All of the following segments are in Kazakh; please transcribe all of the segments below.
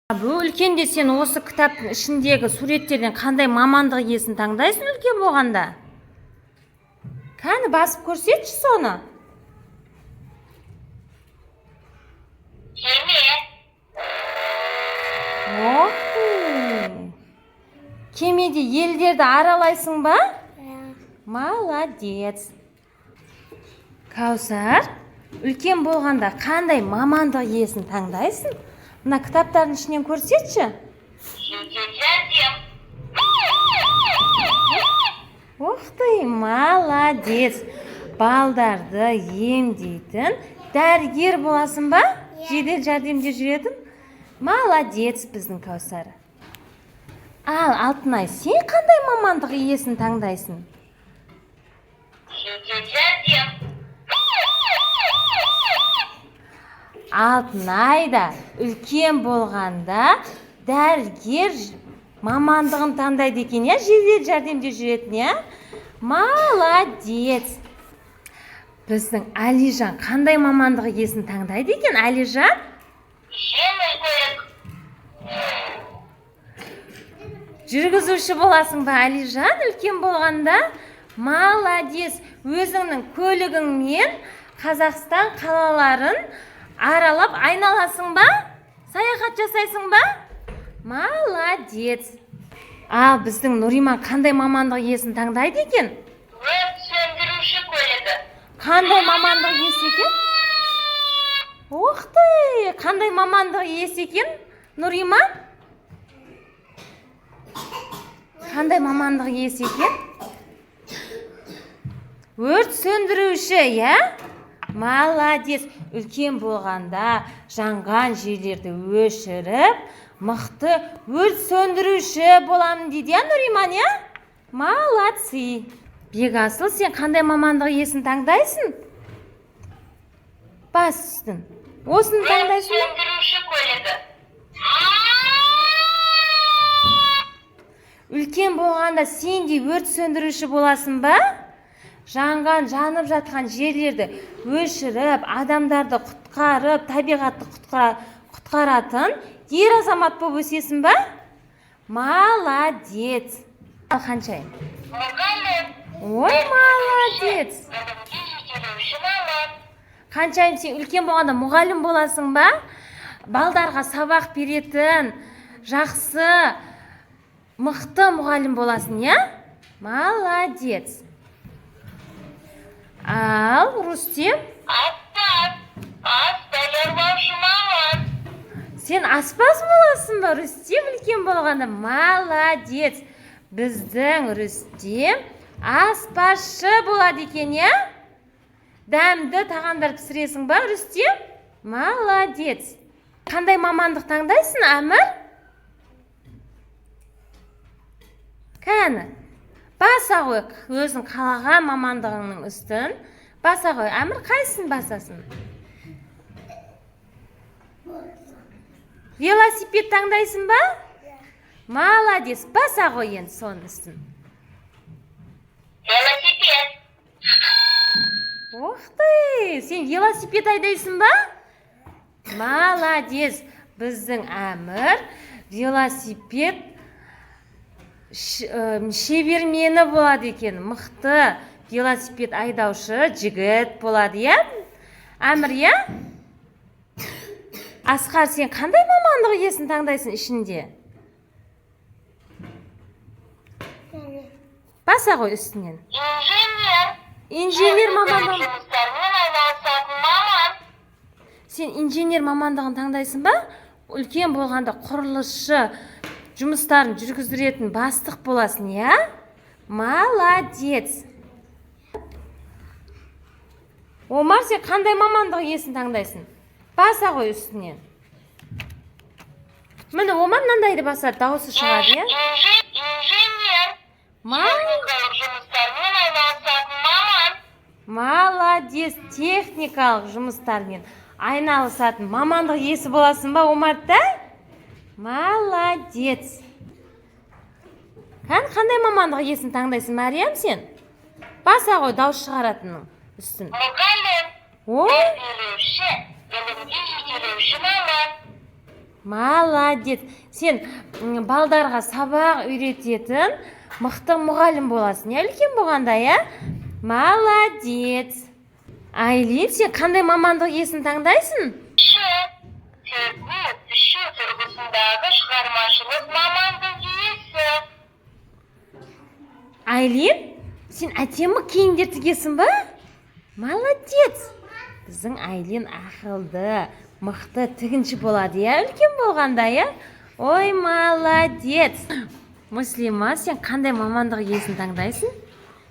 Бұл үлкенде сен осы кітаптың ішіндегі суреттерден қандай мамандық иесін таңдайсың үлкен болғанда? Кәні басып көрсетші соны. Кеме. Кемеде елдерді аралайсың ба? Молодец. Кәусар, үлкен болғанда қандай мамандық иесін таңдайсың? Мына кітаптардың ішінен көрсетші. Уқтай, молодец. Балдарды емдейтін дәрігер боласың ба? Жедел жәрдемде жүретін? Молодец біздің Кәусар. Ал, Алтынай, сен қандай мамандық иесін таңдайсың? Жедел жәрдем. Алтынай да үлкен болғанда дәрігер мамандығын таңдайды екен, я? Жедел жәрдемде жүретін, я? Молодец. Біздің Алижан қандай мамандық иесін таңдайды екен, Алижан? Жеңіл көлік. Жүргізуші боласың ба, Алижан, үлкен болғанда? Молодец. Өзіңнің көлігіңмен Қазақстан қалаларын аралап айналасың ба? Саяхат жасайсың ба? Молодец. Ал, біздің Нұриман қандай мамандық иесін таңдайды екен? Өрт сөндіруші көлігі. Қандай мамандық иесі екен? Оқтай, қандай мамандық иесі екен, Нұриман? Қандай мамандық иесі екен? Өрт сөндіруші, я? Молодец. Үлкен болғанда жанған жерлерді өшіріп, мықты өрт сөндіруші боламын дейді, я, Нұриман, я? Молодцы. Бекасыл, сен қандай мамандық иесін таңдайсың? Бас үстін. Осыны Өрт таңдайсың? сөндіруші көлігі. Үлкен болғанда сен де өрт сөндіруші боласың ба? Жанған, жанып жатқан жерлерді өшіріп, адамдарды құтқарып, табиғатты құтқаратын ер азамат болып өсесің ба? Молодец. Ал қаншайым? Мұғалім. Ой, молодец. Білімге жетелеуші маман. Қаншайым, сен үлкен болғанда мұғалім боласың ба? Балдарға сабақ беретін, жақсы, мықты мұғалім боласың, я? Молодец. Ал, Рустем, Аспаз. Ас даярлаушы маман. сен аспаз боласың ба, Рустем, үлкен болғанда? Молодец. Біздің Рустем аспазшы болады екен, я? Дәмді тағамдар пісіресің ба, Рустем? Молодец. Қандай мамандық таңдайсың, Әмір? Кәні, баса қой, өзің қалаған мамандығыңның үстін. Баса қой, Әмір, қайсың басасын? Велосипед таңдайсың ба? Молодец, баса қой енді соның үстін. Велосипед. Оқтай, сен велосипед айдайсың ба? Молодец, біздің Әмір велосипед шебермені болады екен, мықты велосипед айдаушы жігіт болады, я? Әмір, я? Асқар, сен қандай мамандық иесін таңдайсың ішінде? Баса ғой үстінен. Инженер. Инженер мамандығын. Жұмыстармен айналысатын маман. Сен инженер мамандығын таңдайсың ба? Үлкен болғанда құрылысшы жұмыстарын жүргіздіретін бастық боласың, я? Молодец. Омар, сен қандай мамандық иесін таңдайсың? Баса ғой үстінен. Міне, Омар мынандайды басады, дауысы шығады, я? Инженер. Техникалық жұмыстармен айналысатын маман. Молодец, техникалық жұмыстармен айналысатын мамандық иесі боласың ба, Омар, да? Молодец. Қандай мамандық иесін таңдайсың, Мариям, сен? Баса ғой, дауыс шығаратының үстін. Мұғалім. Ой, Тәрбиелеуші. Білімге жетелеуші маман. Молодец. Сен балдарға сабақ үйрететін мықты мұғалім боласың, иә, үлкен болғанда, иә? Молодец. Айлин, сен қандай мамандық иесін таңдайсың? Тергеу ісі тұрғысындағы шығармашылық мамандық иесі. Айлин, сен әдемі киімдер тігесің ба? Молодец. Біздің Айлин ақылды, мықты тігінші болады, иә, үлкен болғанда, иә? Ой, молодец. Муслима, сен қандай мамандық иесін таңдайсың?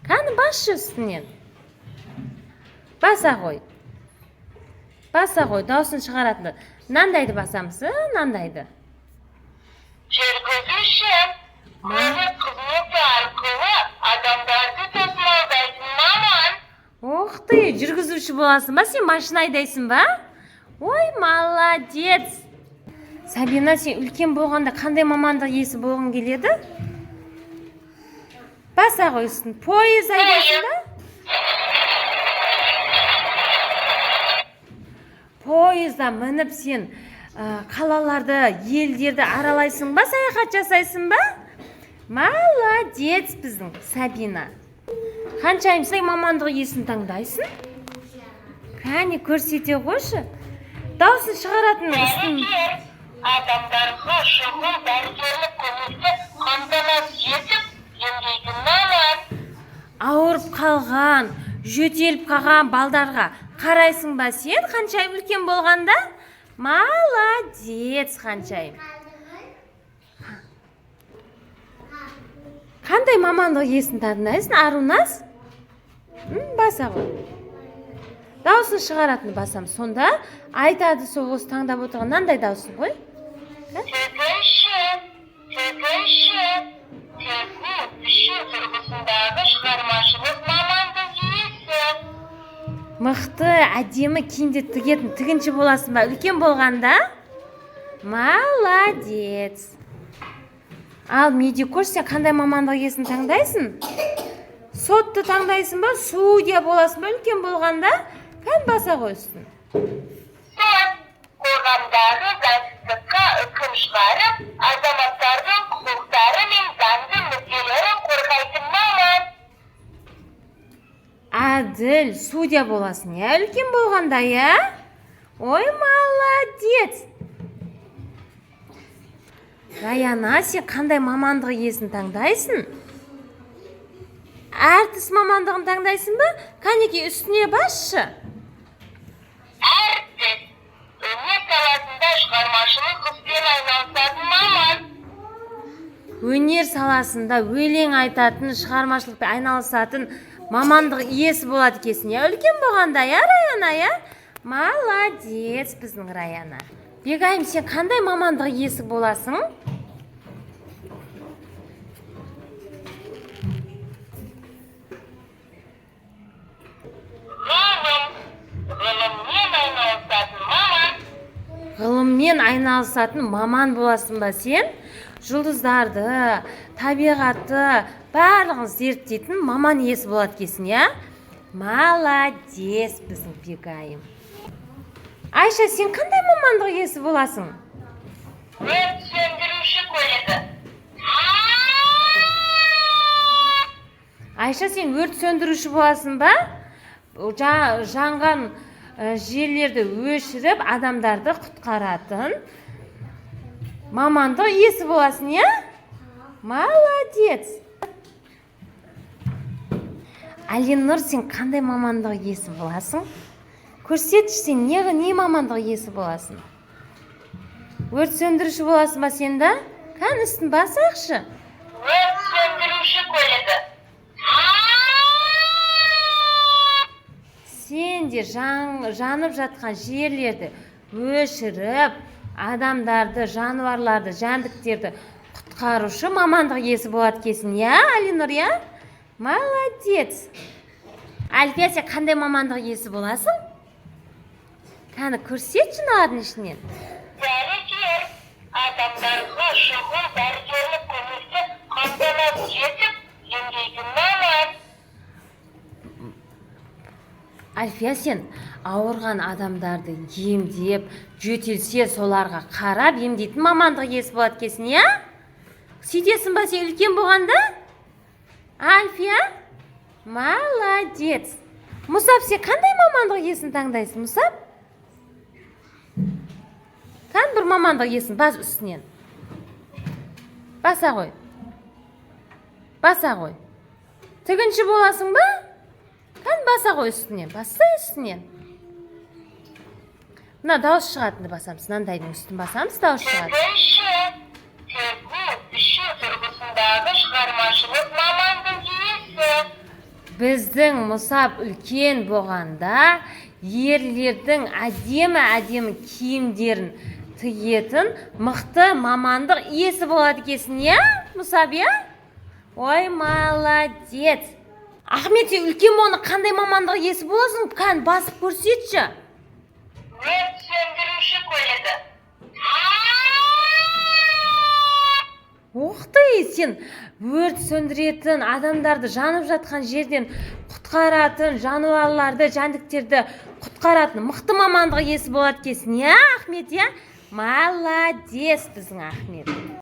Қаны басшы үстінен. Баса ғой. Баса ғой, даусын шығаратынды. Нандайды басамыз, нандайды. Жүргізуші, көлік қызметі арқылы адамдарды тасымалдайтын маман. Оқты, жүргізуші боласың ба? Сен машина айдайсың ба? Ой, молодец. Сабина, сен үлкен болғанда қандай мамандық иесі болғың келеді? Баса ғой үстін. Пойыз айдайсың ба? Пойызда мініп сен қалаларды, елдерді аралайсың ба, саяхат жасайсың ба? Молодец біздің Сабина. Қаншайым сен мамандық иесін таңдайсың? Қане көрсете қойшы. Даусын шығаратын үстін. Адамдарға шұғыл дәрігерлік көмекті қамтамасыз етіп, емдейтін маман. Ауырып қалған, жөтеліп қалған балдарға қарайсың ба сен, қаншайым үлкен болғанда? Молодец, қаншайым. Қандай мамандық иесін таңдайсың? Арунас? Баса ғой. Даусын шығаратын басам. Сонда айтады сол осы таңдап отырған нандай даусын ғой? Тігінші, тергеу ісі тұрғысындағы шығармашылық мамандық иесі. Мықты, әдемі киімде тігетін тігінші боласың ба? Үлкен болғанда? Молодец. Ал медикош, сен қандай мамандық иесін таңдайсың? Сотты таңдайсың ба? Судья боласың ба? Үлкен болғанда? Қан баса қойсын. Сот, қоғамдағы заңсыздыққа үкім шығарып, азаматтардың құқықтары мен заңды мүдделерін қорғайтын маман. Әділ, судья боласың, иә? Үлкен болғанда, иә? Ой, молодец. Раяна, сен қандай мамандық иесін таңдайсың? Әртіс мамандығын таңдайсың ба? Қанеке үстіне басшы. Әртіс, өнер саласында шығармашылық іспен айналысатын маман. Өнер саласында өлең айтатын, шығармашылықпен айналысатын мамандық иесі болады екенсің, иә? Үлкен болғанда, иә, Раяна, иә? Молодец біздің Раяна. Бегайым, сен қандай мамандық иесі боласың? Ғылыммен айналысатын маман боласың ба сен? Жұлдыздарды, табиғатты, барлығын зерттейтін маман иесі болады екенсің, иә? Молодец біздің Бегайым. Айша, сен қандай мамандық иесі боласың? Өрт сөндіруші көлігі. Айша, сен өрт сөндіруші боласың ба? Жанған жерлерді өшіріп, адамдарды құтқаратын мамандық иесі боласың, иә? Молодец. Алинұр, сен қандай мамандық иесі боласың? Көрсетші, сен не мамандық иесі боласың? Өрт сөндіруші боласың ба сен да? Қан үстін басақшы. Өрт сөндіруші көлігі. Сен де жанып жатқан жерлерді өшіріп, адамдарды, жануарларды, жәндіктерді құтқарушы мамандық иесі болады екенсің, иә, Алинұр, иә? Молодец. Альфия, сен қандай мамандық иесі боласың? Қаны көрсетші мыналардың ішінен. Дәрігер, адамдарға шұғыл дәрігерлік көмекті қамтамасыз етіп, емдейтін маман. Альфия, сен ауырған адамдарды емдеп, жөтелсе соларға қарап емдейтін мамандық иесі болады екенсің, иә? Сөйтесің ба сен үлкен болғанда? Альфия? Молодец. Мұсап, сен қандай мамандық иесін таңдайсың, Мұсап? Қан бір мамандық иесін бас үстінен. Баса қой. Баса қой. Тігінші боласың ба? Қан баса қой үстінен. Баса үстінен. Мына дауыс шығатынды басамыз. Мынандайдың үстін басамыз, дауыс шығады. Тігу пішу тұрғысындағы шығармашылық мамандық иесі. Біздің Мұсап үлкен болғанда ерлердің әдемі киімдерін тігетін мықты мамандық иесі болады екенсің, иә? Мұсап, иә? Ой, молодец. Ахмет, сен үлкен болғанда қандай мамандық иесі боласың? Қан басып көрсетші. Өрт сөндіруші көлігі. Оқты, сен өрт сөндіретін, адамдарды жанып жатқан жерден құтқаратын, жануарларды, жәндіктерді құтқаратын мықты мамандық иесі болады екенсің, иә, Ахмет, иә? Молодец, біздің Ахмет.